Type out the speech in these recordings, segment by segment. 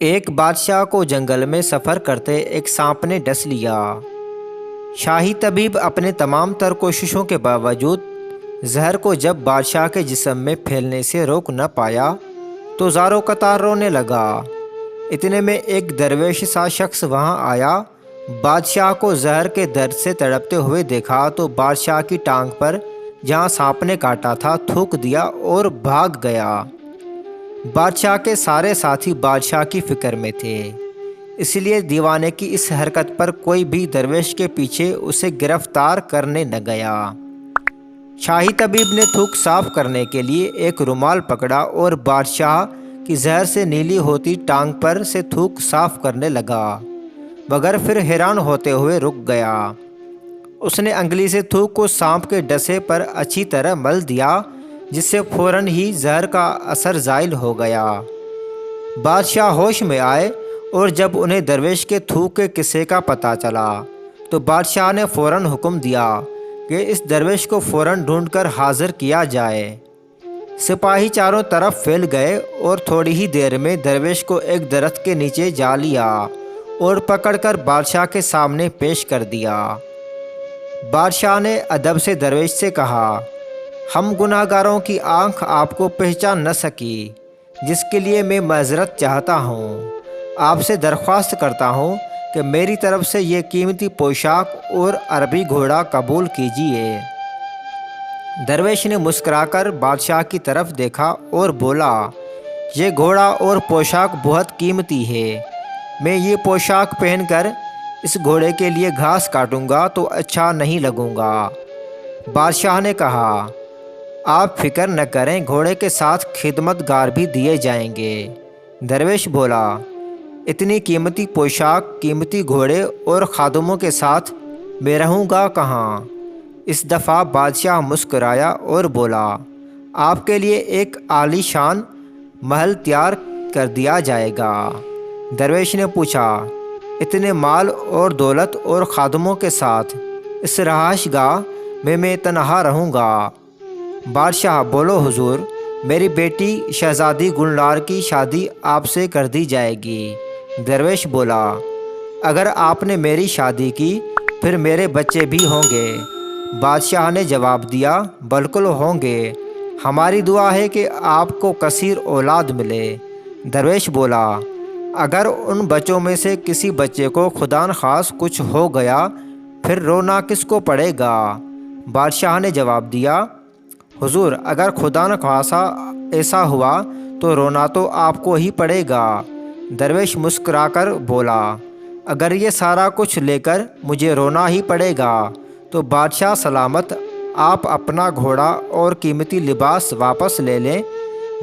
ایک بادشاہ کو جنگل میں سفر کرتے ایک سانپ نے ڈس لیا۔ شاہی طبیب اپنے تمام تر کوششوں کے باوجود زہر کو جب بادشاہ کے جسم میں پھیلنے سے روک نہ پایا تو زاروں قطار رونے لگا۔ اتنے میں ایک درویش سا شخص وہاں آیا۔ بادشاہ کو زہر کے درد سے تڑپتے ہوئے دیکھا تو بادشاہ کی ٹانگ پر جہاں سانپ نے کاٹا تھا تھوک دیا اور بھاگ گیا۔ بادشاہ کے سارے ساتھی بادشاہ کی فکر میں تھے، اس لیے دیوانے کی اس حرکت پر کوئی بھی درویش کے پیچھے اسے گرفتار کرنے نہ گیا۔ شاہی طبیب نے تھوک صاف کرنے کے لیے ایک رومال پکڑا اور بادشاہ کی زہر سے نیلی ہوتی ٹانگ پر سے تھوک صاف کرنے لگا، مگر پھر حیران ہوتے ہوئے رک گیا۔ اس نے انگلی سے تھوک کو سانپ کے ڈسے پر اچھی طرح مل دیا، جس سے فوراً ہی زہر کا اثر زائل ہو گیا۔ بادشاہ ہوش میں آئے اور جب انہیں درویش کے تھوک کے قصے کا پتہ چلا تو بادشاہ نے فوراً حکم دیا کہ اس درویش کو فوراً ڈھونڈ کر حاضر کیا جائے۔ سپاہی چاروں طرف پھیل گئے اور تھوڑی ہی دیر میں درویش کو ایک درخت کے نیچے جا لیا اور پکڑ کر بادشاہ کے سامنے پیش کر دیا۔ بادشاہ نے ادب سے درویش سے کہا، ہم گناہ گاروں کی آنکھ آپ کو پہچان نہ سکی، جس کے لیے میں معذرت چاہتا ہوں۔ آپ سے درخواست کرتا ہوں کہ میری طرف سے یہ قیمتی پوشاک اور عربی گھوڑا قبول کیجیے۔ درویش نے مسکرا کر بادشاہ کی طرف دیکھا اور بولا، یہ گھوڑا اور پوشاک بہت قیمتی ہے۔ میں یہ پوشاک پہن کر اس گھوڑے کے لیے گھاس کاٹوں گا تو اچھا نہیں لگوں گا۔ بادشاہ نے کہا، آپ فکر نہ کریں، گھوڑے کے ساتھ خدمت گار بھی دیے جائیں گے۔ درویش بولا، اتنی قیمتی پوشاک، قیمتی گھوڑے اور خادموں کے ساتھ میں رہوں گا کہاں؟ اس دفعہ بادشاہ مسکرایا اور بولا، آپ کے لیے ایک عالی شان محل تیار کر دیا جائے گا۔ درویش نے پوچھا، اتنے مال اور دولت اور خادموں کے ساتھ اس رہائش گاہ میں تنہا رہوں گا؟ بادشاہ، بولو حضور، میری بیٹی شہزادی گلنار کی شادی آپ سے کر دی جائے گی۔ درویش بولا، اگر آپ نے میری شادی کی پھر میرے بچے بھی ہوں گے۔ بادشاہ نے جواب دیا، بالکل ہوں گے، ہماری دعا ہے کہ آپ کو کثیر اولاد ملے۔ درویش بولا، اگر ان بچوں میں سے کسی بچے کو خدا نخواست کچھ ہو گیا پھر رونا کس کو پڑے گا؟ بادشاہ نے جواب دیا، حضور، اگر خدا نخواستہ ایسا ہوا تو رونا تو آپ کو ہی پڑے گا۔ درویش مسکرا کر بولا، اگر یہ سارا کچھ لے کر مجھے رونا ہی پڑے گا تو بادشاہ سلامت، آپ اپنا گھوڑا اور قیمتی لباس واپس لے لیں،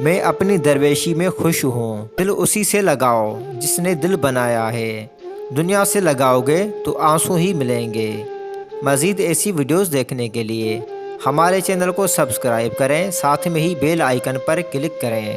میں اپنی درویشی میں خوش ہوں۔ دل اسی سے لگاؤ جس نے دل بنایا ہے، دنیا سے لگاؤ گے تو آنسو ہی ملیں گے۔ مزید ایسی ویڈیوز دیکھنے کے لیے ہمارے چینل کو سبسکرائب کریں، ساتھ میں ہی بیل آئیکن پر کلک کریں۔